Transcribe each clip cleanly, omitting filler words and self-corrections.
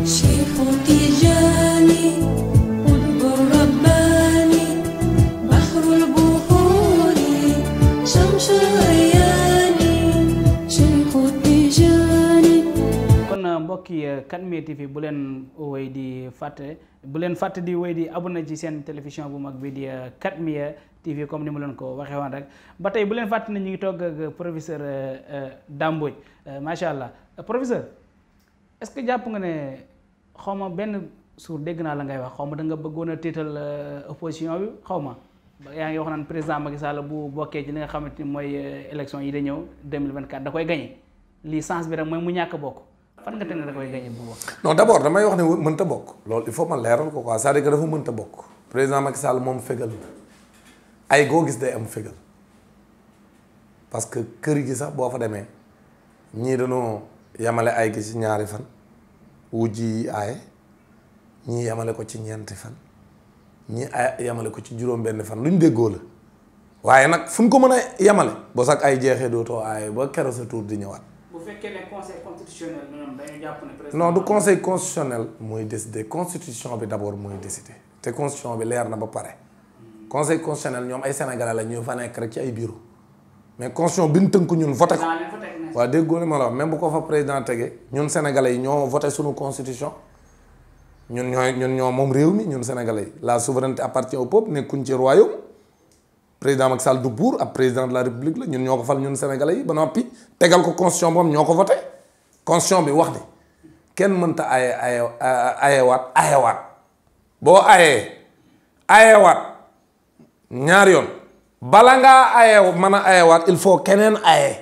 شيخ تيجاني قطب الرباني بحر البحور شمس الرياني شيخ تيجاني. kon mbokki Katmiya TV bu leen wéy di fàtte di wéy di abonné ci seen télévision bu mag bi di Katmiya TV comme ni ma leen ko waxee woon rek ba tey bu leen fàtte ne ñu ngi togg ak professeur Dame Mbodj macha allah professeur est-ce que jàpp nga ne xaw ma benn suur dégg naa la ngay wax xaw ma da nga bëggoon a tiital opposition bi xaw ma yaa ngi wax naan président Macky Sall bu bokkee ci li nga xamante ni mooy élection yi da ñëw 2024 da koy gagné lii sens bi rek mooy mu ñàkk bokk. fan nga teg ne da koy gagné bu bokk. non d'abord damay wax ne mënta bokk loolu il faut ma leeral ko quoi c'est-à-dire que dafa mënta bokk président Macky Sall moom fégal na ay goo gis day am fégal parce que kër gi sax boo fa demee ñii dañoo yamale ay gi ci ñaari fan wujj yi aaye ñii yamale ko ci ñeenti fan ñii ay yamale ko ci juróom-benn fan lu ñu déggoo la waaye nag fu ñu ko mën a yamale boo sax ay jeexee dootoo aaye ba keroog sa tour di ñëwaat. bu fekkee ne conseil constitutionnel ñoom dañu jàpp ne président non du conseil constitutionnel mooy décider constitution bi d'abord mooy décider te constitution bi leer na ba pare conseil constitutionnel ñoom ay sénégalais la ñu fa nekk rek ci ay bureau mais constitution bi ñu tënk ñun voté ko waaw déggoo li ma la wax même bu ko fa président tege ñun sénégalais yi ñoo voté suñu constitution ñun ñoo moom réew mi ñun sénégalais yi la souveraineté appartient au peuple nekkuñ ci royaume président Macky Sall du buur ab président de la république la ñun ñoo ko fal ñun sénégalais yi ba noppi tegal ko constitution boobu ñoo ko voté constitution bi wax ni kenn mënta ayewaat boo ayewaat ñaari yoon bala ngaa mën a ayewaat il faut keneen aye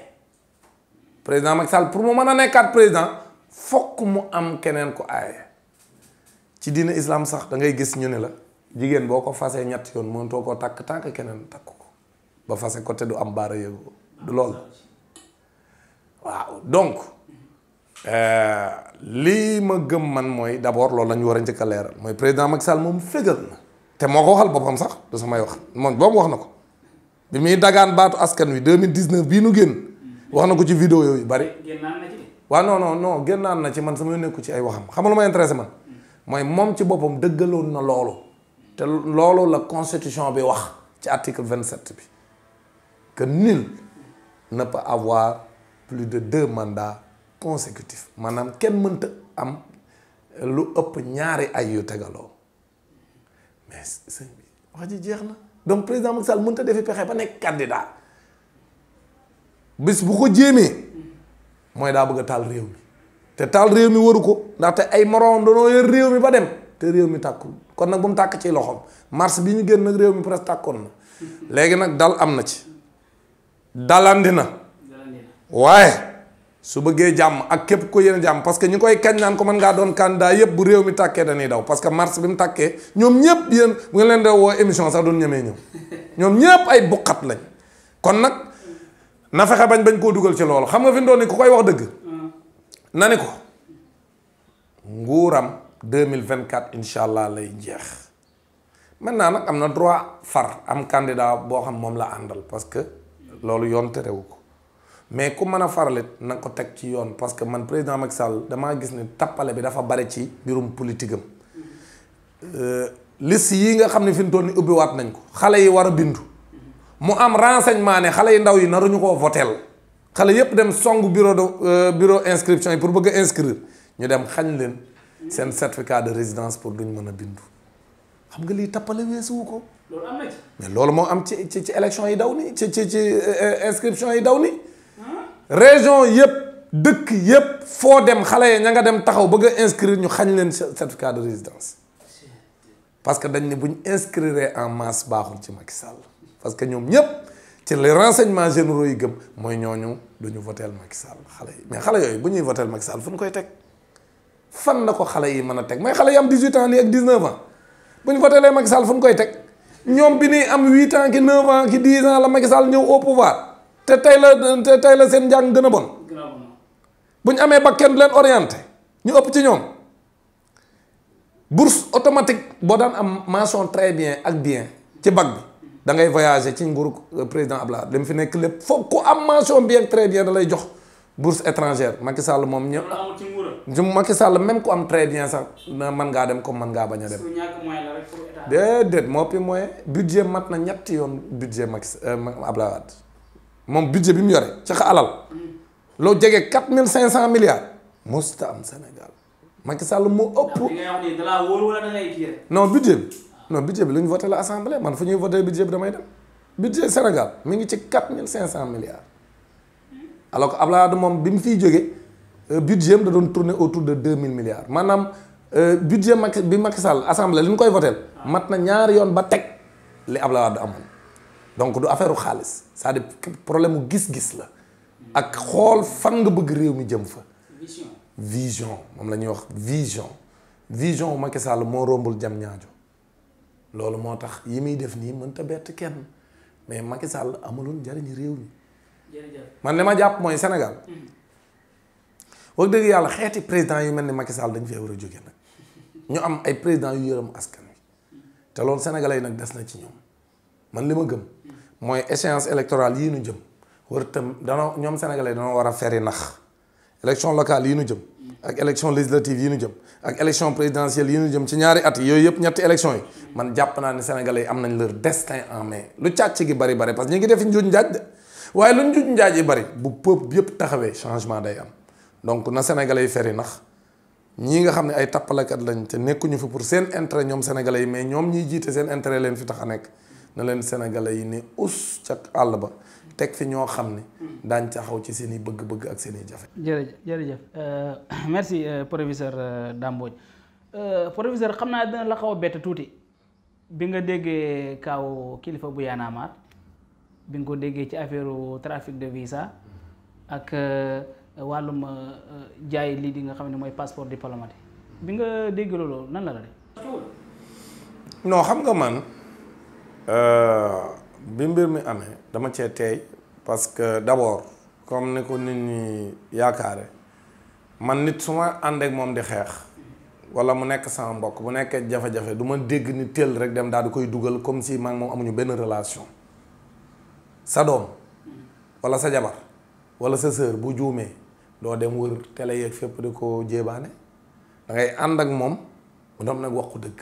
président Macky Sall pour mu mën a nekkaat président fokk mu am keneen ko aye ci diine islam sax da ngay gis ñu ne la jigéen boo ko fasee ñett yoon mënatoo koo takk tànk keneen takk ko ba fase ko te du am baara yëgoo du loolu waaw donc lii ma gëm man mooy d'abord loolu la ñu war a njëkk a leeral mooy président Macky Sall moom fégal na te moo ko waxal boppam sax du samay wax moom boobu wax na ko bi muy dagaan baatu askan wi 2019 bii nu génn wax na ko ci vidéo yooyu bari waaw non génnaan na ci man sama nekku ci ay waxam xam nga lu ma intéressé man mooy moom ci boppam dëggaloon na loolu te loolu la constitution bi wax ci article 27 bi que nul ne peut avoir plus de 2 mandats consécutifs maanaam kenn mënta am lu ëpp ñaari ay yu tegaloo mais sëñ bi wax ji jeex na donc président Macky Sall mënta defi pexe ba nekk candidat bis bu ko jéemee mooy daa bëgg a taal réew mi te taal réew mi waru ko ndaxte ay moroomam danoo yor réew mi ba dem te réew mi tàkkul kon nag bu mu tàkk ci loxoom mars bi ñu génn nag réew mi presque tàkkoon na léegi nag dal am na ci dalandi na waaye su bëggee jàmm ak képp ko yéen jàmm parce que ñu koy kañ naan ko mën ngaa doon candidat yëpp bu réew mi tàkkee dañuy daw parce que mars bi mu tàkkee ñoom ñëpp yéen bu ngeen leen di woo émission sax doon ñemee ñëw ñoom ñëpp ay buqat lañ kon nag na fexe bañ koo dugal ci loolu xam nga fi mu doon ni ku koy wax dëgg na ni ko nguuram 2024 incha allah lay jeex maintenant nag am na droit far am candidat boo xam moom la àndal parce que loolu yoon terewu ko mais ku mën a faralit na ko teg ci yoon parce que man président Macky Sall damaa gis ne tappale bi dafa bari ci mbirum politique am liste yi nga xam ne fi mu toll ni ubbiwaat nañ ko xale yi war a bindu mu am renseignement ne xale yi ndaw yi naruñu koo voteel xale yépp dem song bureau inscription yi pour bëgg a inscrire ñu dem xañ leen seen certificat de résidence pour duñ mën a bindu xam nga lii tappale weesuwu ko loolu am na ci mais loolu moo am ci élection yi daw ni ci inscription yi daw ni région yëpp dëkk yëpp foo dem xale yi ña nga dem taxaw bëgg a inscrire ñu xañ leen certificat de résidence parce que dañ ne buñ inscrire en masse baaxul ci Macky Sall parce que ñoom ñëpp ci les renseignements généraux yi gëm mooy ñooñu duñu voteel Macky Sall xale yi mais xale yooyu bu ñuy voteel Macky Sall fu ñu koy teg fan la ko xale yi mën a teg mooy xale yi am 18 ans nii ak 19 ans bu ñu voteelee Macky Sall fu ñu koy teg ñoom bi ni am 8 ans ki 9 ans ki 10 ans la Macky Sall ñëw au pouvoir te tey la seen njàng gën a bon bu ñu amee bac kenn du leen orienté ñu ëpp ci ñoom bourse automatique boo daan am mention très bien ak bien ci bac bi da ngay voyager ci nguuru président Abdoulaye li mu fi nekk lépp foog ku am mention bien très bien da lay jox bourse étrangère Macky Sall moom ñëpp. loolu amul ci nguuram. Macky Sall même ku am très bien sax na mën ngaa dem comme mën ngaa bañ a dem. su ñàkk moyen la rek pour état. déedéet moo pi moyen budget mat na ñetti yoon budget Macky Abdoulaye Wade moom budget bi mu yore ci alal. loo jege 4500 milliards. mosta am Sénégal Macky Sall moo ëpp. li ngay wax nii da laa wóor wala da ngay kii rek. non budget bi non budget bi lu ñu voté la assemblée man fu ñuy voté budget bi damay dem budget Sénégal mi ngi ci 4500 milliards. alors que Abdoulaye Wade moom bi mu fiy jógee budget am da doon tourner autour de 2000 milliards maanaam budget bi Macky Sall assemblée li ñu koy voté mat na ñaari yoon ba teg li Abdoulaye Wade amoon donc du affaire xaalis c'est-à-dire problème mu gis-gis la ak xool fan nga bëgg réew mi jëm fa. vision moom la ñuy wax vision Macky Sall moo rombul jam ñaajo loolu moo tax yi muy def nii mënta bett kenn mais Macky Sall amulul njariñ réew mi. man li ma jàpp mooy Sénégal wax dëgg yàlla xeeti président yu mel ni Macky Sall dañ fee war a jóge nag ñu am ay président yu yërëm askan wi te loolu sénégalais yi nag des na ci ñoom man li ma gëm mooy échéance électorale yii nu jëm war tam danoo ñoom sénégalais danoo war a feri nax élection locale yii nu jëm ak élection législative yii nu jëm ak élection présidentielle yii nu jëm ci ñaari at yooyu yëpp ñetti élection yi man jàpp naa ne sénégalais yi am nañ leur destin en main lu càcc gi bari parce que ñu ngi def njuuj njaaj de waaye lu njuuj njaaj yi bari bu peuple yëpp taxawee changement day am donc na sénégalais yi feri nax ñii nga xam ne ay tappalekat lañ te nekkuñu fi pour seen intérêt ñoom sénégalais yi mais ñoom ñiy jiite seen intérêt leen fi tax a nekk na leen sénégalais yi ne us ca àll ba teg fi ñoo xam ne daañ taxaw ci seen i bëgg-bëgg ak seen i jafe. jërëjëf merci professeur Dame Mbodj professeur xam naa dina la xaw a bett tuuti bi nga déggee kaaw kilifa bu Y'en a marre bi nga ko déggee ci affaire trafic de visa ak wàllum jaay lii di nga xam ne mooy passeport diplomatique bi nga dégg loolu nan la de. non xam nga man bi mbir mi amee dama cee teey parce que d'abord comme ni ko nit ñi yaakaare man nit su ma ànd ak moom di xeex wala mu nekk sama mbokk bu nekkee jafe-jafe du ma dégg ni teel rek dem daal di koy dugal comme si maa ngi moom amuñu benn relation sa doom wala sa jabar wala sa sœur bu juumee doo dem wër télé yeeg fépp di ko jéebaane da ngay ànd ak moom mu doon nag wax ko dëgg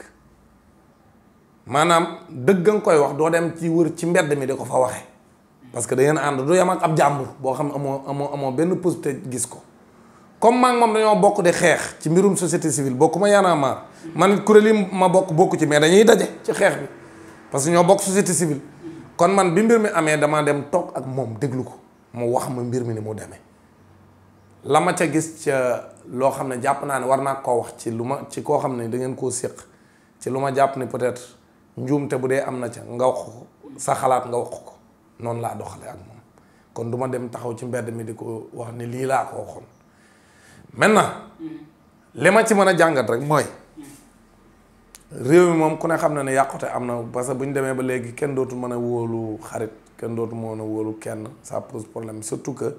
maanaam dëgg nga koy wax doo dem ci wër ci mbedd mi di ko fa waxe parce que da ngeen ànd du yam ak ab jàmbur boo xam ne amoo benn possibilité gis ko comme maa ngi moom dañoo bokk di xeex ci mbirum société civile bokkuma Y'en a marre man it kuréel yi ma bokk ci mais dañuy daje ci xeex bi parce que ñoo bokk société civile kon man bi mbir mi amee damaa dem toog ak moom déglu ko mu wax ma mbir mi ni mu demee la ma ca gis ca loo xam ne jàpp naa ne war naa koo wax ci lu ma ci koo xam ne da ngeen koo séq ci lu ma jàpp ne peut-être njuumte bu dee am na ca nga wax ko sa xalaat nga wax ko noonu laa doxale ak moom kon du ma dem taxaw ci mbedd mi di ko wax ni lii laa ko waxoon maintenant li ma ci mën a jàngat rek mooy réew mi moom ku ne xam na ne yàqute am na parce que bu ñu demee ba léegi kenn dootu mën a wóolu xarit kenn dootu mën a wóolu kenn ça pose problème surtout que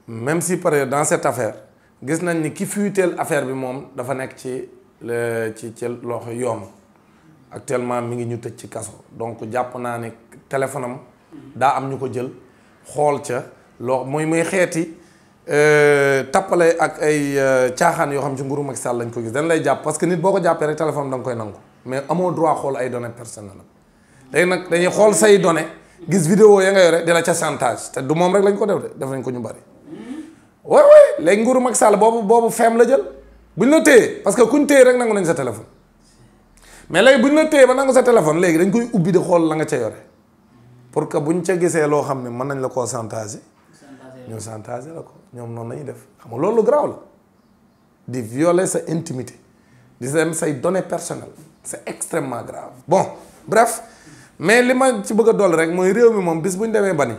même si par exemple dans cette affaire gis nañ ni ki fuiteel affaire bi moom dafa nekk ci loxo yoon actuellement mi ngi ñu tëj ci kaso donc jàpp naa ne téléphone am daa am ñu ko jël xool ca loo muy xeeti tappale ak ay caaxaan yoo xam ci nguuru Macky Sall lañ ko gis dañ lay jàpp parce que nit boo ko jàppee rek téléphone da nga koy nangu mais amoo droit xool ay données personnelles léegi nag dañuy xool say données gis vidéo ya nga yore di la ca chantage te du moom rek lañ ko def nañ ko ñu bari way léegi nguuru Macky Sall boobu feem la jël buñ la téye parce que kuñ téye rek nangu nañ sa téléphone mais léegi buñ la téye ba nangu sa téléphone léegi dañ koy ubbi di xool la nga ca yore pour que buñ ca gisee loo xam ne mën nañ la koo chantage ñu chantage la ko ñoom noonu lañuy def xam nga loolu garaaw la di violer sa intimité di dem say données personnelles c'est extrêmement grave bon bref mais li ma ci bëgg a dolli rek mooy réew mi moom bis bu ñu demee bani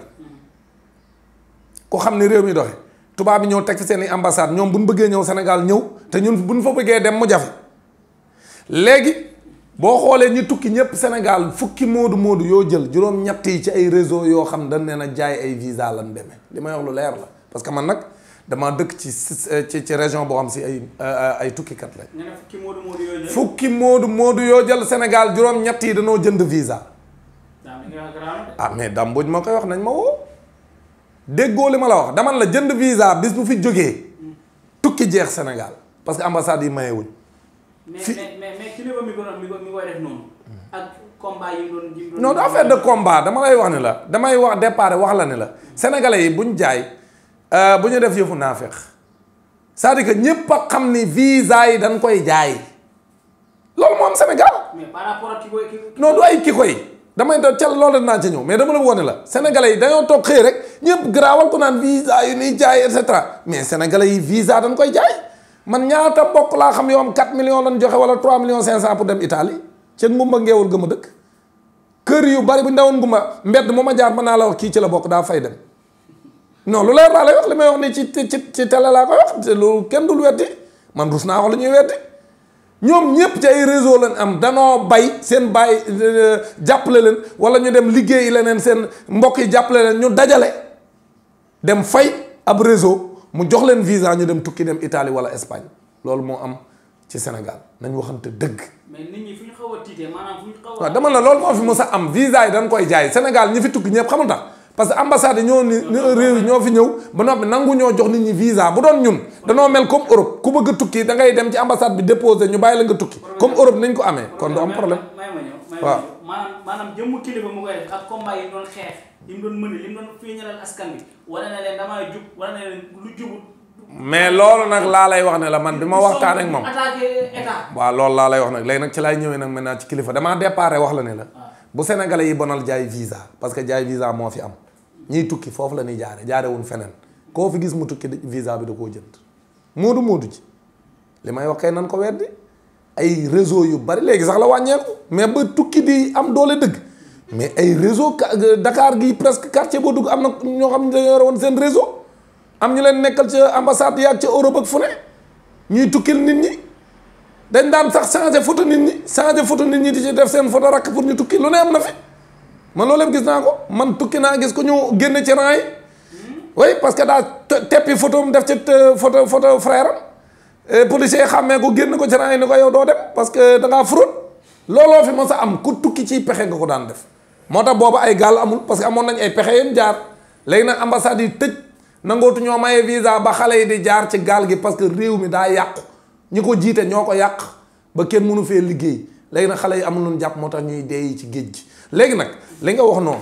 ku xam ni réew mi doxe tubaab bi ñëw teg fi seen i ambassade ñoom bu ñu bëggee ñëw Sénégal ñëw te ñun bu ñu fa bëggee dem mu jafe léegi boo xoolee ñi tukki ñëpp Sénégal fukki moodu yoo jël juróom-ñett yi ci ay réseau yoo xam dañ leen a jaay ay visa lan demee li may wax lu leer la parce que man nag dama dëkk ci région boo xam si ay tukkikat lañ. nga ne fukki moodu yoo jël. fukki moodu yoo jël Sénégal juróom-ñett yi danoo jënd visa. ah mais Dame Mbodj ma koy wax nañ ma woo déggoo li ma la wax dama la jënd visa bis bu fi jógee tukki jeex Sénégal parce que ambassade yi mayewuñ. mais kilifa mi koy def noonu. ak combat yi doon. non daa affaire de combat dama lay wax ne la damay wax départ wax la ne la sénégalais yi buñ jaay bu ñu def yëfu naafeq c'est-à-dire que ñëpp a xam ni visa yi dañ koy jaay loolu moo am Sénégal. mais par rapport ak ki koy. non du ay ki koy damay doon cal loolu dinaa ci ñëw mais dama la wone la sénégalais yi dañoo toog xëy rek ñëpp garaawal ko naan visa yu ñuy jaay et cetera mais sénégalais yi visa dañ koy jaay man ñaata bokk laa xam yoo am 4 millions lañ joxe wala 3 millions 500 pour dem Italie ca ngumba ngeewul gëm a dëkk kër yu bari bu ndawoon ngumba mbedd mu ma jaar mën naa la wax kii ci la bokk daa fay dem non lu leer laa lay wax li may wax ni ci télé laa koy wax te loolu kenn dul weddi man rus naa wax lu ñuy weddi ñoom ñëpp ci ay réseau lañ am danoo bay seen baay jàppale leen wala ñu dem liggéeyi leneen seen mbokk yi jàppale leen ñu dajale dem fay ab réseau mu jox leen visa ñu dem tukki dem Italie wala Espagne loolu moo am ci Sénégal nañ waxante dëgg. mais nit ñi fu ñu xaw a tiitee maanaam fu ñu xaw a. waaw dama la loolu moo fi mës a am visa yi dañ koy jaay Sénégal ñi fi tukki ñëpp xamul tax parce que ambassade yi ñoo ni réew yi ñoo fi ñëw ba noppi nangu ñoo jox nit ñi visa bu doon ñun danoo mel comme Europe ku bëgg a tukki da ngay dem ci ambassade bi déposer ñu bàyyi la nga tukki comme Europe nañ ko amee kon du am problème. waaw maanaam jëmmu kilifa mu koy def ak combat yi doon xeex yi mu doon mën li mu doon feeñalal askan bi wala na leen damaa jub wala na leen lu jubut. mais loolu nag laa lay wax ne la man bi ma waxtaan ak moom attaqué état. waaw loolu laa lay wax nag léegi nag ci laay ñëwee nag maintenant ci kilifa damaa déparé wax la ne la bu sénégalais yi bonal jaay visa parce que jaay visa moo fi am ñiy tukki foofu la ñuy jaarewuñ feneen koo fi gis mu tukki visa bi da koo jënd moodu ci li may wax kay nan ko weddi ay réseau yu bari léegi sax la wàññeeku mais ba tukki di am doole dëgg mais ay réseau Dakar gi presque quartier boo dugg am na ñoo xam ne dañoo yore woon seen réseau am ñu leen nekkal ca ambassade yaag ca Europe ak fu ne ñuy tukkil nit ñi dañ daan sax changer photo nit ñi di ci def seen photo rakk pour ñu tukki lu ne am na fi man loolu lépp gis naa ko man tukki naa gis ko ñu génne ci rang yi oui parce que daa teppi photo mu def ci photo frère am policier xàmmee ko génn ko ci rang yi ni ko yow doo dem parce que da ngaa fraude looloo fi mos a am ku tukki ciy pexe nga ko daan def moo tax boobu ay gaal amul parce que amoon nañ ay pexe yéen jaar léegi nag ambassade yi tëj nangootu ñoo maye visa ba xale yi di jaar ci gaal gi parce que réew mi daa yàqu ñi ko jiite ñoo ko yàq ba kenn mënu fee liggéey léegi nag xale yi amul lu jàpp moo tax ñuy dee ci géej gi léegi nag li nga wax noonu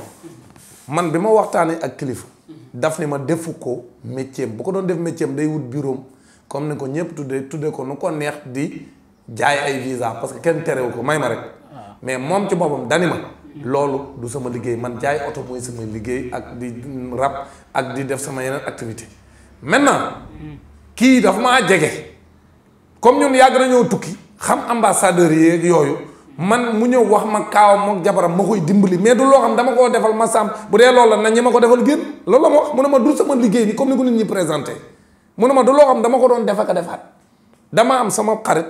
man bi ma waxtaanee ak kilifa daf ni ma defu ko métier bu ko doon def métier day wut bureau comme ni ko ñëpp tuddee ko nu ko neex di jaay ay visa parce que kenn terewu ko may ma rek mais moom ci boppam dani ma loolu du sama liggéey man jaay oto mooy sama liggéey ak di rab ak di def sama yeneen activité maintenant kii dafa maa jege comme ñun yàgg nañoo tukki xam ambassadeurs yi yooyu man mu ñëw wax ma kaawam mook jabaram ma koy dimbali mais du loo xam dama koo defal ma sàmm bu dee loolu la na ñi ma ko defal génn loolu la ma wax mu ne ma du sama liggéey ni comme ni ko nit ñi présenté mu ne ma du loo xam dama ko doon def ak a defaat dama am sama xarit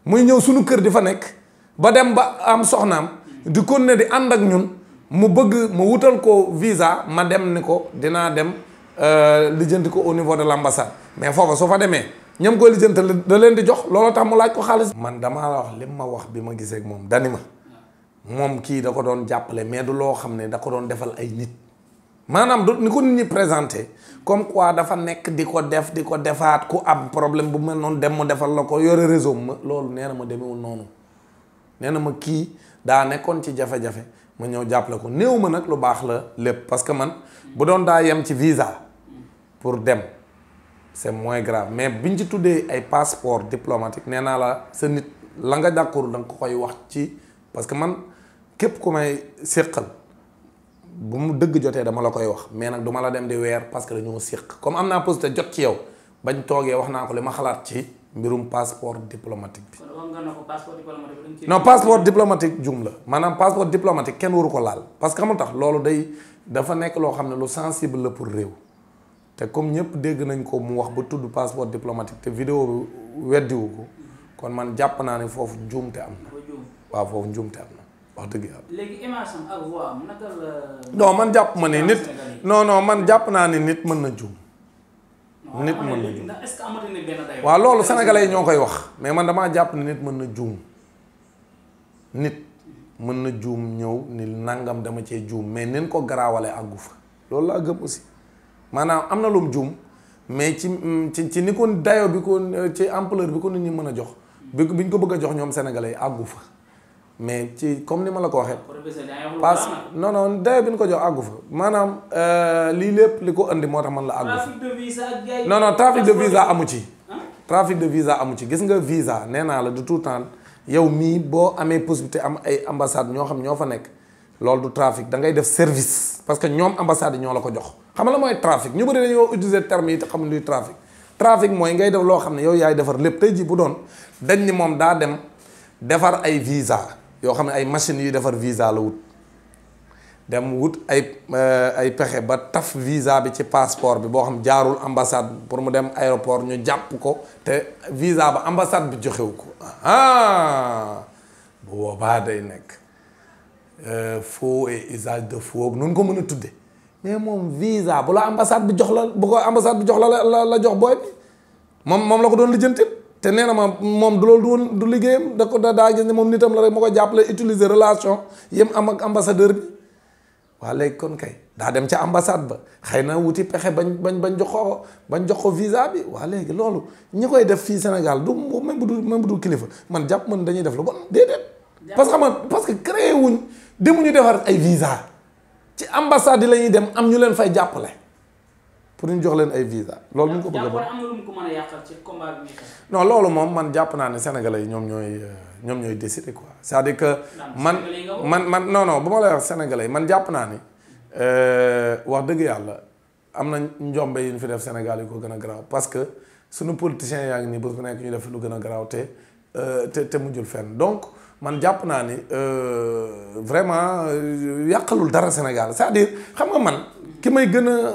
muy ñëw suñu kër di fa nekk ba dem ba am soxnaam di continuer di ànd ak ñun mu bëgg mu wutal ko visa ma dem ni ko dinaa dem lijjanti ko au niveau de l'ambassade mais foofa soo fa demee ñam koy lijjanti da leen di jox looloo tax mu laaj ko xaalis. man damaa la wax li ma wax bi ma gisee ak moom dani ma moom kii da ko doon jàppale mais du loo xam ne da ko doon defal ay nit maanaam du ni ko nit ñi présenté comme quoi dafa nekk di ko defaat ku am problème bu mel noonu dem mu defal la ko yore réseau ma loolu nee na ma demewul noonu nee na ma kii daa nekkoon ci jafe-jafe ma ñëw jàppale ko néew ma nag lu baax la lépp parce que man bu doon daa yem ci visa pour dem c'est moins grave mais biñ ci tuddee ay passeport diplomatique nee naa la sa nit la nga d'accord da nga ko koy wax ci parce que man képp ku may séqal bu mu dëgg jotee dama la koy wax mais nag duma la dem di weer parce que dañoo séq comme am naa possibilité jot ci yow bañ toogee wax naa ko li ma xalaat ci mbirum passeport diplomatique bi. non passeport diplomatique jum la maanaam passeport diplomatique kenn waru ko laal parce que xamul tax loolu dafa nekk loo xam ne lu sensible la pour réew te comme ñëpp dégg nañ ko mu wax ba tudd passeport diplomatique te vidéo bi weddiwu ko kon man jàpp naa ne foofu njuumte am na waaw foofu njuumte am na wax dëgg yàlla. léegi image am ak voix am naka la. non man jàpp ma ne nit non man jàpp naa ne nit mën na juum. nit mën na juum est-ce que amati na benn day. waaw loolu sénégalais yi ñoo koy wax mais man damaa jàpp ne nit mën na juum nit mën na juum ñëw ni nangam dama cee juum mais nin ko garaawale àggu fa loolu laa gëm aussi maanaam am na lu mu juum mais ci ni ko dayo bi ko ci ampleur bi ko nit ñi mën a jox biñ ko bëgg a jox ñoom sénégalais yi àggu fa mais ci comme ni ma la ko waxee parce que non dayo bi ñu ko jox àggu fa maanaam lii lépp li ko andi moo tax man la àggu fa non trafic de visa amu ci trafic de visa amu ci gis nga visa nee naa la de tout temps yow mii boo amee possibilité am ay ambassade ñoo xam ñoo fa nekk loolu du trafic da ngay def service parce que ñoom ambassade yi ñoo la ko jox xam nga la mooy trafic ñu bëri dañoo utiliser terme yi te xamul luy trafic trafic mooy ngay def loo xam ne yow yaay defar lépp tey ji bu doon dañ ni moom daa dem defar ay visa yoo xam ne ay machines yuy defar visa la wut dem wut ay pexe ba taf visa bi ci passeport bi boo xam jaarul ambassade pour mu dem aéroport ñu jàpp ko te visa ba ambassade bi joxewu ko bu boobaa day nekk faux et usage de faux nun ko mën a tudde mais moom visa bu la ambassade bi jox la bu ko ambassade bi jox la jox booy bi moom la ko doon lijjantil te nee na ma moom du loolu du liggéeyam da ko daa gis ne moom nitam la rek ma ko jàppale utiliser relation yem am ak ambassadeur bi waa léegi kon kay daa dem ca ambassade ba xëy na wuti pexe bañ jox ko visa bi waa léegi loolu ñi koy def fii Sénégal du même bu du kilifa man jàpp man dañuy def lu bon déedéet parce que créé wuñ demuñu defar ay visa ci ambassade yi la ñuy dem am ñu leen fay jàppale pour ñu jox leen ay visa loolu ñu ko bëgg a am na lu mu ko mën a yàqal ci combat bi non loolu moom man jàpp naa ne sénégalais yi ñoom ñooy décider quoi c'est-à-dire que man non bu ma lay wax sénégalais yi man jàpp naa ni wax dëgg yàlla am na njombe yi ñu fi def Sénégal yi ko gën a garaaw parce que suñu politiciens yaa ngi nii bés bu nekk ñu def lu gën a garaaw te mujjul fenn donc man jàpp naa ni vraiment yàqalul dara Sénégal c'est-à-dire xam nga man ki may gën a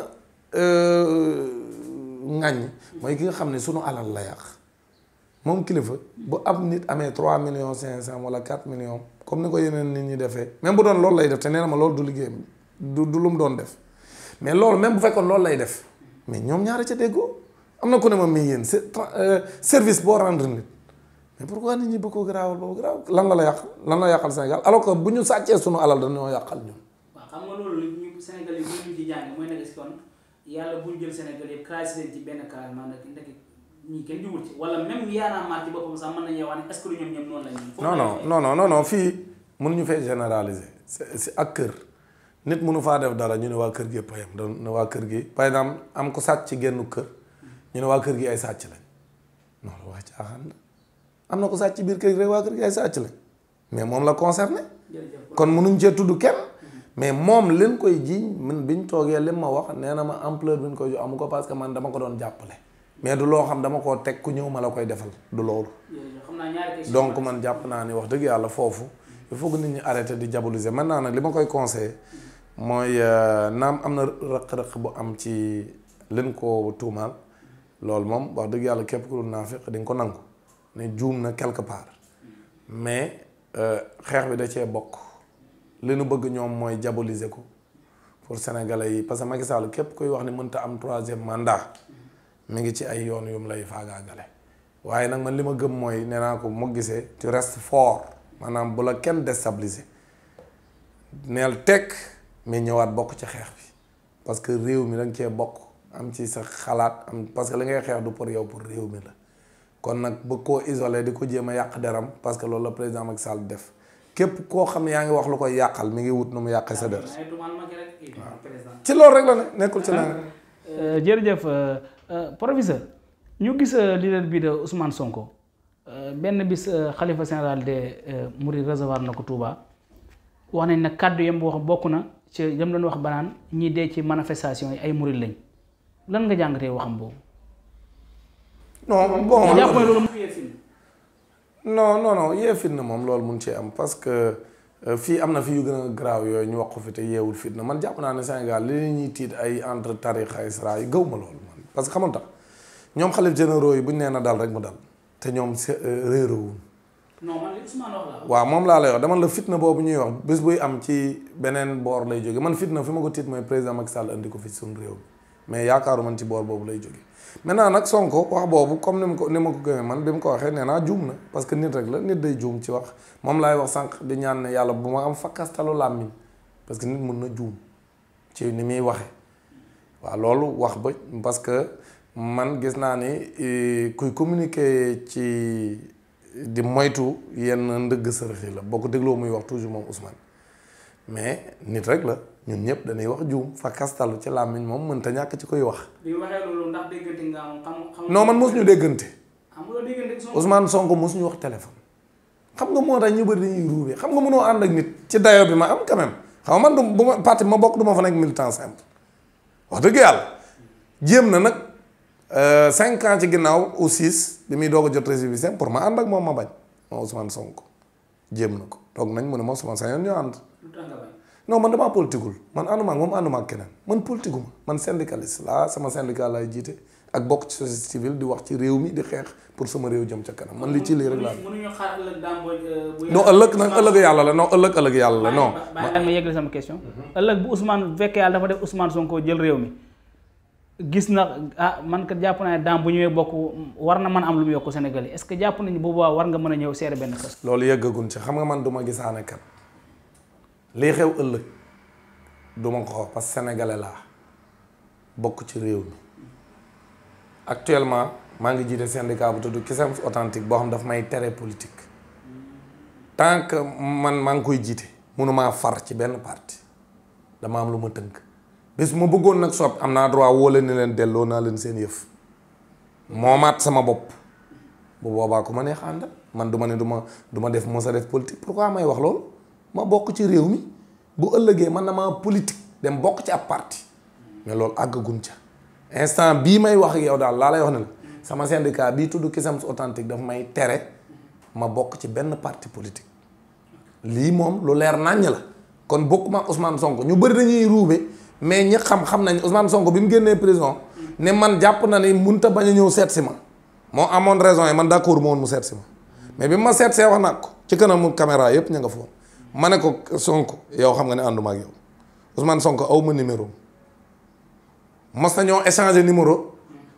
ŋàññ mooy ki nga xam ne sunu alal la yàq moom kilifa bu ab nit amee 3 millions 500 wala 4 millions comme ni ko yeneen nit ñi defee même bu doon loolu lay def te nee na ma loolu du liggéeyam du lu mu doon def mais loolu même bu fekkoon loolu lay def mais ñoom ñaara ca déggoo am na ku ne ma mais yéen service boo rendre nit mais pourquoi nit ñi bëgg koo garaawal boobu garaaw lan la yàqal Sénégal alors que bu ñu sàccee sunu alal dañoo yàqal ñun. waaw xam nga loolu ñu Sénégal yi ñu ci jàng mooy nag est-ce que kon yàlla bu ñu jël Sénégal yëpp classé leen ci benn cas maanaam ndek ñii kenn jubul ci wala même yaanaa maat ci boppam sax mën nañu wax ne est-ce que ñoom noonu la ñu. non fii mënuñu fee généraliser si ak kër nit mënu faa def dara ñu ne waa kër gi yëpp a yem ne waa kër gi par exemple am ko sàcc ci gennu kër ñu ne waa kër gi ay sàcc lañ non waa caaxaan la am na ko sàcc ci biir kër gi rek waa kër gi ay sàcc lañ mais moom la concerné kon mënuñ cee tudd kenn mais moom leen koy jiiñ man biñ toogee lim ma wax nee na ma ampleur bi ñu koy jox amu ko parce que man dama ko doon jàppale mais du loo xam dama koo teg ku ñëw ma la koy defal du loolu donc man jàpp naa ni wax dëgg yàlla foofu il faut que nit ñi arrêté di diaboliser maintenant nag li ma koy conseillé mooy naam am na rëq-rëq bu am ci leen ko tuumaal loolu moom wax dëgg yàlla képp ku dul naafiq di nga ko nangu ne juum na quelque part mais xeex bi da cee bokk li nu bëgg ñoom mooy diaboliser ko pour sénégalais yi parce que Macky Sall képp kuy wax ni mënta am 3e mandat mi ngi ci ay yoon yum lay faagaagale waaye nag man li ma gëm mooy nee naa ko mu gisee tu restes fort maanaam bu la kenn déstabiliser neel tekk mais ñëwaat bokk ci xeex bi parce que réew mi da nga cee bokk am ci sa xalaat am parce que li ngay xeex du pour yow pour réew mi la kon nag bëgg koo isolé di ko jéem a yàq deram parce que loolu la président Macky Sall def képp koo xam ne yaa ngi wax lu koy yàqal mi ngi wut nu mu yàqee sa der ci loolu rek la ne nekkul ci leneen. jërëjëf professeur ñu gis leader bi de Ousmane Sonko benn bis xalifa général des Mourides recevoir na ko Touba wax nañ ne kàddu yam wax bokk na ci yam doon wax banaan ñi dee ci manifestation yi ay Mouride lañ lan nga jàngatee waxam boobu. non bon jàpp loolu mu yee fin non yee fitna moom loolu mun ci am parce que fii am na fi yu gën a garaaw yooyu ñu wax ko fi te yeewul fitna man jàpp naa ne Sénégal li ñuy tiit ay entre tarixa isra yi gëw ma loolu man parce que xamul tax ñoom xalif généraux yi buñ nee na dal rek mu dal te ñoom réeroowuñ non man li Ousmane wax la waaw moom laa lay wax dama la fitna boobu ñuy wax bés buy am ci beneen boor lay jóge man fitna fi ma ko tiit mooy président Macky Sall indi ko fi suñu réew mi mais yaakaaru man ci boor boobu lay jóge maintenant nag Sonko wax boobu comme ni ma ko gëmee man bi mu ko waxee nee naa juum na parce que nit rek la nit day juum ci wax moom laay wax sànq di ñaan ne yàlla bu ma am fakkastalu làmmiñ parce que nit mën na juum ci ni muy waxe waaw loolu wax ba parce que man gis naa ni kuy communiquer ci di moytu yenn ndëgg sërëxi la boo ko dégloo muy wax toujours moom Ousmane mais nit rek la ñun ñëpp dañuy wax juum fa kastalu ci làmmiñ moom mënta ñàkk ci koy wax. bi waxee loolu ndax déggante nga xam. non man mosuñu déggante. xam nga déggante Ousmane Sonko mosuñu wax téléphone. xam nga moo tax ñu bëri dañuy ruubee xam nga mënoo ànd ak nit ci dayo bi ma am quand même xam nga man du bu ma parti ma bokk du ma fa nekk militant simple wax dëgg yàlla jéem na nag 5 ans ci ginnaaw ou 6 bi muy doog a jot récépissé pour ma ànd ak moom ma bañ moom Ousmane Sonko jéem na ko toog nañ mu ne moom sama sañoon ñoo ànd. non man damaa politikul man ànduma ak moom ànduma ak keneen man politiku ma man syndicaliste laa sama syndicat laay jiite ak bokk ci société civile di wax ci réew mi di xeex pour sama réew jëm ca kanam man li ci lii rek laa. mënuñu xaar ëllëg Dame non ëllëg nag ëllëg yàlla la non ëllëg yàlla la non. ma yeggali sama question. ëllëg bu Ousmane bu fekkee yàlla dafa def Ousmane Sonko jël réew mi gis na man kat jàpp naa ne Dame bu ñëwee bokk war na mën a am lu mu yokk Sénégal yi est-ce que jàpp nañu boobu war nga mën a ñëw seere benn kër. loolu yëggagun ci xam nga man du ma gisaane kat lii xew ëllëg du ma ko wax parce que sénégalais laa bokk ci réew mi actuellement maa ngi jiite syndicat bu tudd Cusems authentique boo xam daf may tere politique tant que man maa ngi koy jiite mënumaa far ci benn parti dama am lu ma tënk bis ma bëggoon nag soppi am naa droit woo leen ni leen delloo naa leen seen yëf moomaat sama bopp bu boobaa ku ma neex àndal man du ma ne du ma def mos a def politique pourquoi may wax loolu ma bokk ci réew mi bu ëllëgee man na maa politique dem bokk ci ab parti mais loolu àggagun ca instant bii may wax ak yow daal laa lay wax ne la sama syndicat bii tudd Cusems authentique daf may tere ma bokk ci benn parti politique lii moom lu leer naññ la kon bokkuma Ousmane Sonko ñu bëri dañuy ruube mais ñi xam nañ Ousmane Sonko bi mu génnee prison ne man jàpp na ni munta bañ a ñëw seet si ma moo amoon raison yi man d'accord ma woon mu seet si ma mais bi ma seet see wax naa ko ci kanamu caméra yëpp ña nga foon ma ne ko Sonko yow xam nga ne ànduma ak yow Ousmane Sonko aw ma numéro mos nañoo échanger numéro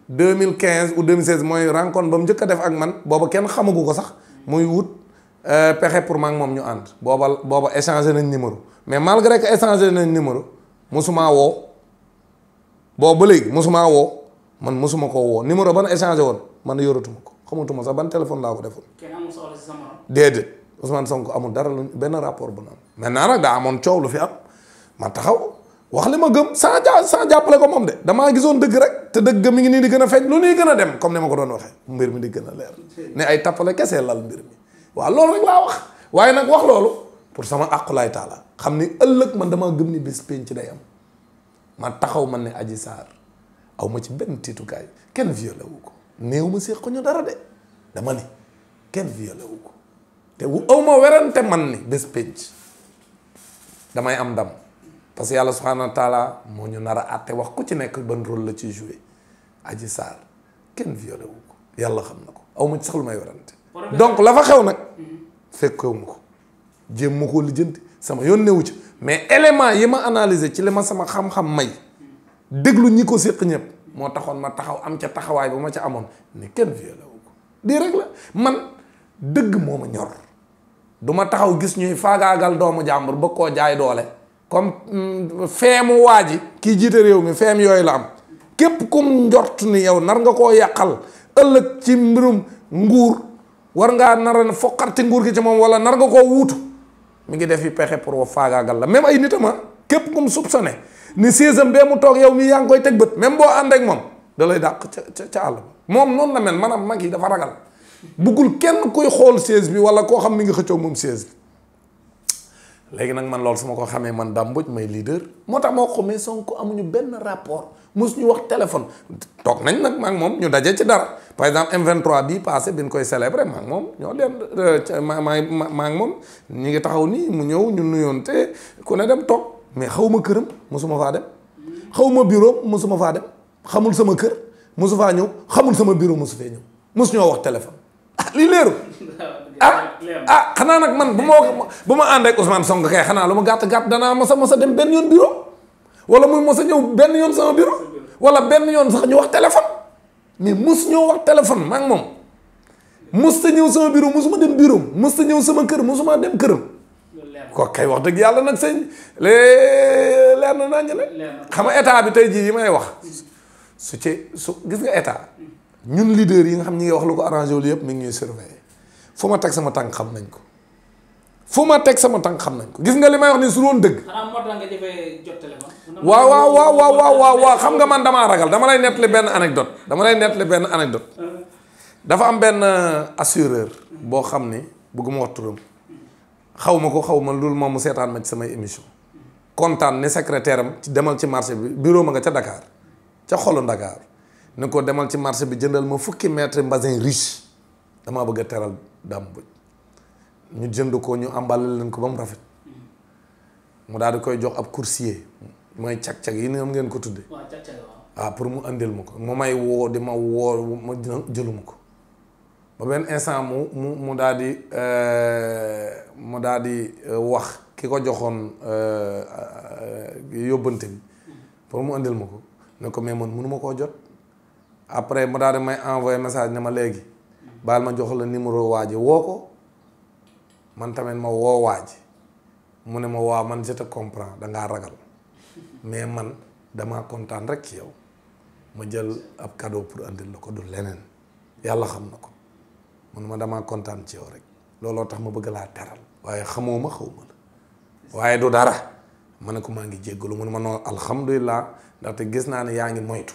2015 ou 2016 mooy rencontre ba mu njëkk a def ak man booba kenn xamagu ko sax muy wut pexe pour ma ak moom ñu ànd booba échanger nañ numéro mais malgré que échanger nañ numéro mosumaa woo boobu ba léegi mosumaa woo man mosuma ko woo numéro ban échanger woon man yoratuma ko xamatuma sax ban téléphone laa ko defoon. kenn amul soxla si sama. déedéet Ousmane Sonko amul dara lu benn rapport bu naan maintenant nag daa amoon coow lu fi am ma taxaw wax li ma gëm sans jàppale ko moom de damaa gisoon dëgg rek te dëgg mi ngi nii di gën a feeñ lu ñuy gën a dem comme ni ma ko doon waxee mbir mi di gën a leer ne ay tappale kese lal mbir mi waaw loolu rek laa wax waaye nag wax loolu pour sama aqulaay taala xam ni ëllëg man damaa gëm ni bés penc day am ma taxaw man ne Adji Sarr aw ma ci benn tiitukaay kenn violé wu ko néew ma séq ñu dara de dama ni kenn violé wu ko te wu aw ma werante man ni bés penc damay am ndam parce que yàlla subhanahu wa taala moo ñu nar a àtte wax ku ci nekk ban rôle la ciy joué Adji Sarr kenn violé wu ko yàlla xam na ko aw ma ci sax lu may werante donc la fa xew nag fekkewu ma ko jéem ma koo lijjanti sama yoon newu ci mais élément yi ma analyser ci li ma sama xam-xam may déglu ñi ko séq ñëpp moo taxoon ma taxaw am ca taxawaay ba ma ca amoon ni kenn violé wu ko di rek la man dëgg moo ma ñor du ma taxaw gis ñuy faagaagal doomu jàmbur ba koo jaay doole comme feemu waa ji kii jiite réew mi feem yooyu la am képp kum njort ni yow nar nga koo yàqal ëllëg ci mbirum nguur war ngaa nar a foqarti nguur gi ci moom wala nar nga koo wuutu mi ngi def yi pexe pour faagaagal la même ay nitama képp kum soupçonné ni séesam bee mu toog yow mii yaa ngi koy teg bët même boo ànd ak moom da lay dàq ca àll ba moom noonu la mel maanaam mag yi dafa ragal buggul kenn kuy xool sées bi wala koo xam mi ngi xëccoog moom sées bi léegi nag man loolu su ma ko xamee man Dame Mbodj may leader moo tax moo ko mais Sonko amuñu benn rapport mosuñu wax téléphone toog nañ nag maa ngi moom ñu daje ci dara par exemple M23 bii passé bi ñu koy célébrer maa ngi moom ñoo dem maa ngi moom ñi ngi taxaw nii mu ñëw ñu nuyoon te ku ne dem toog mais xaw ma këram mosuma faa dem xaw ma bureau mosuma faa dem xamul sama kër mosu faa ñëw xamul sama bureau mosu fee ñëw mosu ñoo wax téléphone lii leeru xanaa nag man bu ma ànd ak Ousmane Sonko kay xanaa lu ma gàtt danaa mos a dem benn yoon bureau wala muy mos a ñëw benn yoon sama bureau wala benn yoon sax ñu wax téléphone mais mos ñoo wax téléphone maa ngi moom mos ta ñëw sama bureau mosuma dem bureau mos ta ñëw sama kër mosuma dem këram ko kay wax dëgg yàlla nag sëñ leer na nañ la xam nga état bi tey jii yi may wax su gis nga état ñun leader yi nga xam ñi ngi wax lu ko arrangé wul yëpp mi ngi ñuy surveiller fu ma teg sama tànk xam nañ ko fu ma teg sama tànk xam nañ ko gis nga li may wax ni su doon dëgg. xanaa moo tax nga jëfee jot téléphone. waaw xam nga man damaa ragal dama lay nettali benn anecdote dafa am benn assureur boo xam ni bëgguma wax turam xaw ma loolu moom mu seetaan ma ci samay émission kontaan ni secrétaire am ci demal ci marché bi bureau ma nga ca Dakar ca xolu Dakar ne ko demal ci marché bi jëndal ma fukki mètre mbasin riche damaa bëgg a teral Dame Mbodj ñu jënd ko ñu emballé leen ko ba mu rafet mu daal di koy jox ab coursier mooy cag-cag yi ni am ngeen ko tudde waaw pour mu andil ma ko mu may woo di ma woo ma jëluma ko ba benn instant mu daal di wax ki ko joxoon yóbbante bi pour mu andil ma ko ne ko mais man mënuma koo jot après mu daal di may envoyé message ne ma léegi baal ma jox la numéro waa ji woo ko man tamit ma woo waa ji mu ne ma waaw man je te comprends dangaa ragal mais man damaa kontaan rek ci yow ma jël ab cadeau pour andil la ko du leneen yàlla xam na ko mun ma damaa kontaan ci yow rek looloo tax ma bëgg laa teral waaye xamoo ma xaw ma la waaye du dara ma ne ko maa ngi jéggalu mu ne ma noonu alhamdulilah ndaxte gis naa ne yaa ngi moytu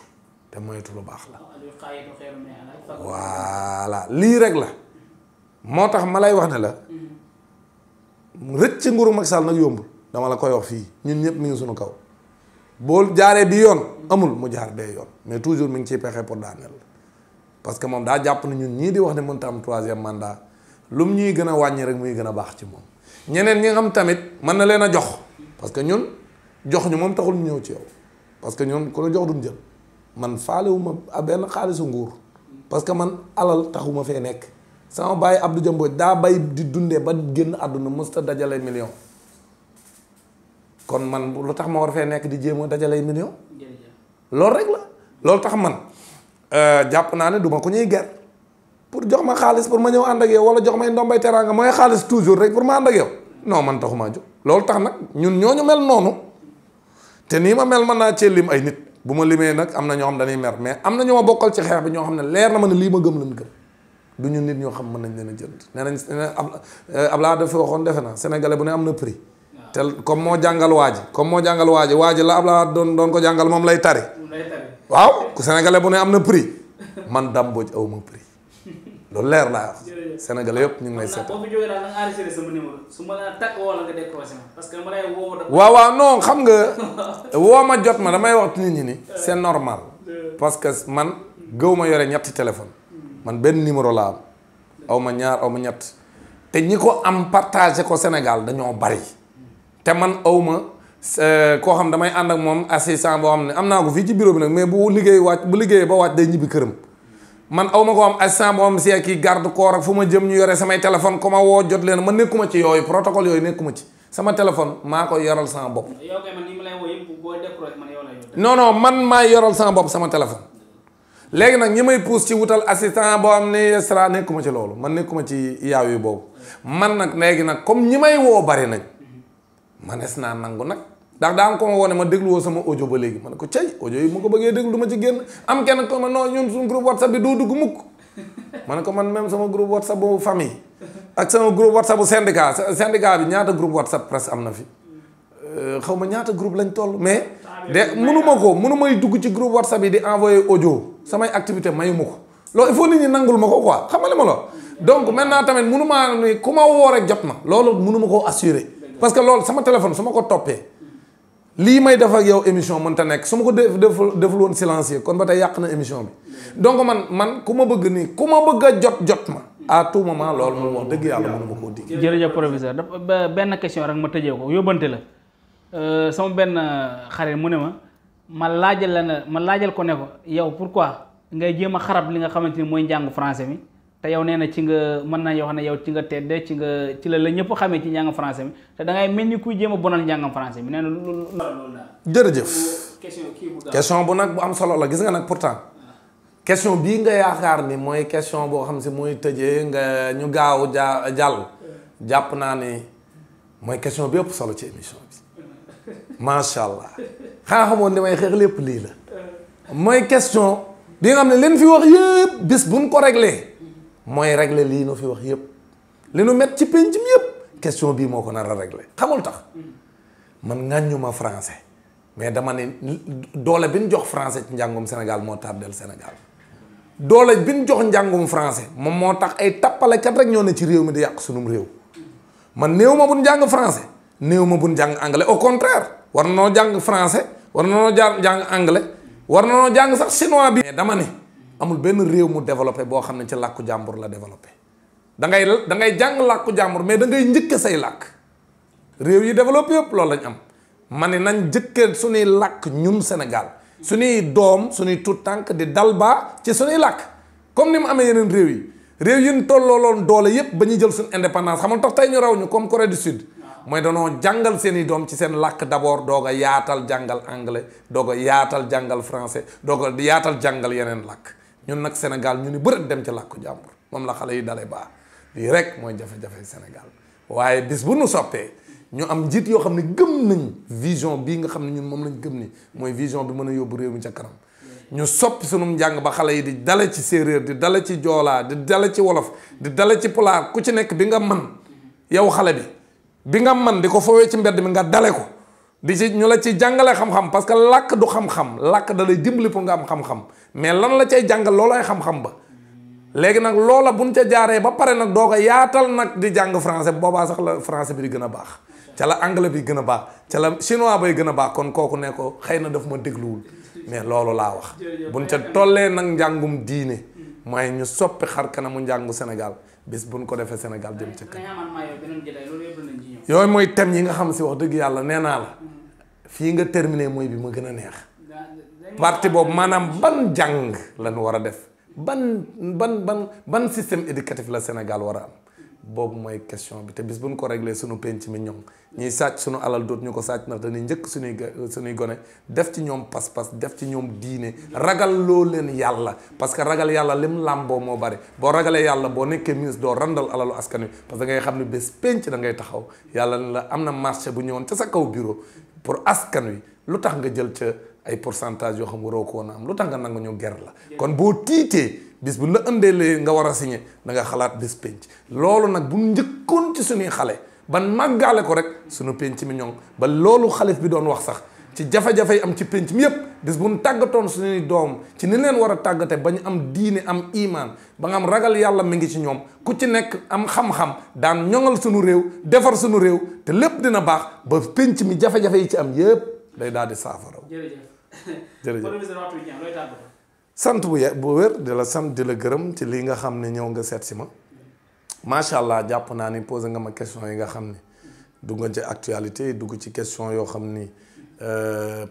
te moytu lu baax la voilà lii rek la moo tax ma lay wax ne la rëcc ci nguuru Macky Sall nag yombul dama la koy wax fii ñun ñëpp mi ngi suñu kaw boo jaaree bi yoon amul mu jaar bee yoon mais toujours mi ngi ciy pexe pour daaneel parce que moom daa jàpp ne ñun ñii di wax ne mënta am 3e mandat lu mu ñuy gën a wàññi rek muy gën a baax ci moom ñeneen ñi nga xam tamit mën na leen a jox parce que ñun jox ñu moom taxul ñu ñëw ci yow parce que ñun ku la jox duñ jël man faalewuma benn xaalisu nguur parce que man alal taxuma fee nekk sama baay Abdou Dia Mbodj daa bay di dundee ba génn àdduna mësta dajale million kon man lu tax ma war fee nekk di jéem a dajale million loolu rek la loolu tax man jàpp naa ne du ma ko ñuy ger pour jox ma xaalis pour ma ñëw ànd ak yow wala jox may ndombay teraanga mooy xaalis toujours rek pour ma ànd ak yow non man taxumaa jóg loolu tax nag ñun ñooñu mel noonu te nii ma mel mën naa cee lim ay nit bu ma limee nag am na ñoo xam dañuy mer mais am na ñoo ma bokkal ci xeex bi ñoo xam ne leer na ma ne lii ma gëm lañ gëm du ñu nit ñoo xam mën nañ leen a jënd nee nañ Abdoulaye dafa waxoon defe naa sénégalais bu ne am na prix te comme moo jàngal waa ji la Abdoulaye doon ko jàngal moom lay tari waaw sénégalais bu ne am na prix man Dame Mbodj aw ma prix loolu leer laa wax sénégalais yëpp ñu ngi may seet. boo fi jógee daal nga enregistré sama numéro su ma la tàkk wala nga décroché ma parce que ma lay woo. waaw non xam nga woo ma jot ma damay wax nit ñi ni c'est normal parce que man gëw ma yore ñetti téléphone man benn numéro laa am aw ma ñaar aw ma ñett te ñi ko am partagé ko Sénégal dañoo bari te man aw ma koo xam damay ànd ak moom assistant boo xam ne am naa ko fii ci bureau bi nag mais bu liggéeyee ba wàcc day ñibbi këram man aw ma ko am assistant boo xam si kii garde corps ak fu ma jëm ñu yore samay téléphone ku ma woo jot leen man nekkuma ci yooyu protocole yooyu nekkuma ci sama téléphone maa koy yoral sama bopp. yow kay man ni ma lay woo yëpp boo décroché man yow lay yor. non man maay yoral sama bopp sama téléphone. léegi nag ñi may pousse ci wutal assistant boo am ne extra nekkuma ci loolu man nekkuma ci yaaw yu boobu man nag léegi nag comme ñi may woo bari nañ manes naa nangu nag ndax daa ko ma wone ma dégluwoo sama audio ba léegi ma ne ko cey audio yi ma ko bëggee déglu du ma ci génn am kenn ko ma non ñun suñu groupe WhatsApp bi doo dugg mukk ma ne ko man même sama groupe WhatsApp bu famille ak sama groupe WhatsApp bu syndicat bi ñaata groupe WhatsApp presque am na fi xaw ma ñaata groupe lañ toll mais de mënu may dugg ci groupe WhatsApp yi di envoyer audio samay activité mayu ma ko loolu il faut nit ñi nangul ma ko quoi xam nga li ma la donc maintenant tamit mënu maa ni ku ma woo rek jot ma loolu mënu ma koo assurer parce que loolu sama téléphone su ma ko toppee lii may def ak yow émission mënta nekk su ma ko deful woon silencieux kon ba tey yàq na émission bi donc man ku ma bëgg nii ku ma bëgg a jot ma à tout moment loolu moom wax dëgg yàlla mënu ma koo dig. jërëjëf professeur dafa benn question rek ma tëjee ko yóbbante la sama benn xarit mu ne ma laajal ko ne ko yow pourquoi ngay jéem a xarab li nga xamante ni mooy njàngu français mi te yow nee na ci nga mën naa yoo xam ne yow ci nga tedd ci la ñëpp xamee ci njàngam français mi te da ngay mel ni kuy jéem a bonal njàngam français mi nee na loolu daal. jërëjëf question bu nag bu am solo la gis nga nag pourtant question bii nga yaakaar ni mooy question boo xam si mooy tëjee nga ñu gaaw jàll jàpp naa ni mooy question bi ëpp solo ci émission bi macha allah xanaa xamoon li may xeex lépp lii la mooy question bi nga xam ne leen fi wax yëpp bis buñ ko réglé mooy réglé lii nu fi wax yëpp li nu met ci penc mi yëpp question bii moo ko nar a réglé xamul tax man ŋàññuma français mais dama ne doole bi ñu jox français ci njàngum Sénégal moo tardel Sénégal doole bi ñu jox njàngum français moom moo tax ay tappalekat rek ñoo ne ci réew mi di yàq sunum réew man néew ma buñ jàng français néew ma buñ jàng anglais au contraire war na noo jàng français war na noo jàng anglais war na noo jàng sax chinois bi. mais dama ne amul benn réew mu développé boo xam ne ci làkku jàmbur la développé da ngay jàng làkku jàmbur mais da ngay njëkke say làkk réew yi développé yëpp loolu lañ am ma ne nañ njëkke suñuy làkk ñun Sénégal suñuy doom suñuy tout tànk di dal baa ci suñuy làkk comme ni mu amee yeneen réew yi ñu tollooloon doole yëpp ba ñuy jël suñu indépendance xamal tax tey ñu raw ñu comme Corée du Sud mooy danoo jàngal seen i doom ci seen làkk d'abord doog a yaatal jàngal anglais doog a yaatal jàngal français doog a yaatal jàngal yeneen làkk ñun nag Sénégal ñu ni bërët dem ci làkku jàmbur moom la xale yi dale baa lii rek mooy jafe-jafe Sénégal waaye bis bu nu soppee ñu am njiit yoo xam ne gëm nañ vision bii nga xam ne ñun moom lañ gëm ni mooy vision bi mën a yóbbu réew mi ca kanam ñu soppi sunum njàng ba xale yi di dale ci séeréer di dale ci joolaa di dale ci wolof di dale ci pulaar ku ci nekk bi nga man yow xale bi nga man di ko foowee ci mbedd mi nga dale ko di ci ñu la ci jàngale xam-xam parce que làkk du xam-xam làkk da lay dimbali pour nga am xam-xam mais lan la cay jàngal loolu ay xam-xam ba léegi nag loola buñ ca jaaree ba pare nag doo ko yaatal nag di jàng français boobaa sax la français bi di gën a baax ca la anglais bi gën a baax ca la chinois bay gën a baax kon kooku ne ko xëy na daf ma dégluwul mais loolu laa wax buñ ca tollee nag njàngum diine mooy ñu soppi xar kanamu njàngu Sénégal bis buñ ko defee Sénégal jëm ca kanam yooyu mooy thème yi nga xam si wax dëgg yàlla nee naa la fii nga terminé mooy bi ma gën a neex partie boobu maanaam ban jàng lañu war a def ban système éducatif la Sénégal war a am boobu mooy question bi te bis bu ñu ko réglé suñu penc mi ñoŋ ñuy sàcc suñu alal doot ñu ko sàcc ndax dañuy njëkk suñuy gone def ci ñoom pas-pas def ci ñoom diine ragal loo leen yàlla parce que ragal yàlla lim làmboo moo bari boo ragalee yàlla boo nekkee ministre doo randal alalu askan wi parce que da ngay xam ne bés penc da ngay taxaw yàlla ne la am na marché bu ñëwoon ca sa kaw bureau pour askan wi lu tax nga jël ca ay pourcentage yoo xam waroo ko woon a am lu tax nga nangu ñu ger la kon boo tiitee bis bu la ëndeelee nga war a signé da nga xalaat bés penc loolu nag bu njëkkoon ci suñuy xale ban màggaale ko rek suñu penc mi ñoŋ ba loolu xalif bi doon wax sax ci jafe-jafe yi am ci penc mi yépp bis bu ñu tàggatoon suñuy doom ci ni leen war a tàggate ba ñu am diine am imaan ba nga am ragal yàlla mi ngi ci ñoom ku ci nekk am xam-xam daan ñoŋal suñu réew defar suñu réew te lépp dina baax ba penc mi jafe-jafe yi ci am yépp day daal di saafara. jërëjëf sant bu wér di la sant di la gërëm ci lii nga xam ne ñëw nga seet si ma macha allah jàpp naa ni posé nga ma question yi nga xam ni dugg nga ci actualité dugg ci question yoo xam ni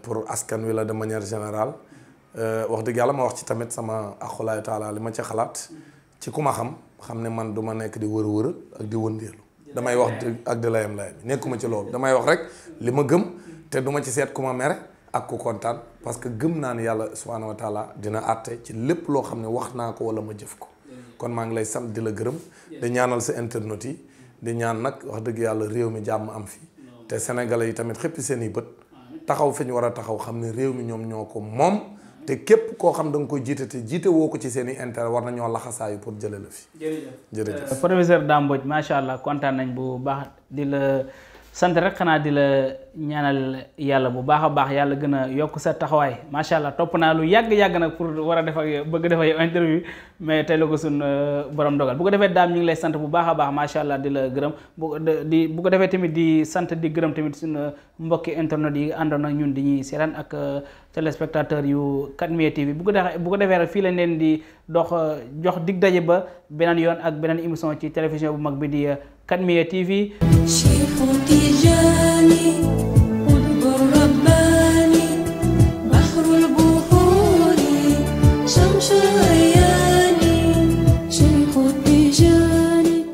pour askan wi la de manière générale wax dëgg yàlla ma wax ci tamit sama axulaay taala li ma ci xalaat ci ku ma xam ne man du ma nekk di wër ak di wëndeelu damay wax ak di layam nekkuma ci loolu damay wax rek li ma gëm te du ma ci seet ku ma mere ak ku kontaan parce que gëm naa ne yàlla subhaanahu wa taala dina àtte ci lépp loo xam ne wax naa ko wala ma jëf ko kon maa ngi lay sant di la gërëm di ñaanal sa internet yi di ñaan nag wax dëgg yàlla réew mi jàmm am fi te sénégalais yi tamit xëppi seen i bët taxaw fi ñu war a taxaw xam ne réew mi ñoom ñoo ko moom te képp koo xam da nga koy jiite te jiite woo ko ci seen i intérêt war nañoo laxasaayu pour jële la fi jërëjëf professeur Dame Mbodj macha allah kontaan nañ bu baax di la sant rek xanaa di la ñaanal yàlla bu baax a baax yàlla gën a yokk sa taxawaay macha allah topp naa lu yàgg nag pour war a def ak bëgg def ak interview mais tey la ko suñ borom dogal bu ko defee daam ñu ngi lay sant bu baax a baax macha allah di la gërëm bu ko defee tamit di sant di gërëm tamit suñ mbokki internet yi àndoon ak ñun di ñuy seetaan ak téléspectateur yu 4MIA TV bu ko defee rek fii lañ leen di jox dig daje ba beneen yoon ak beneen émission ci télévision bu mag bi di 4MIA TV. Cheikh Tidiane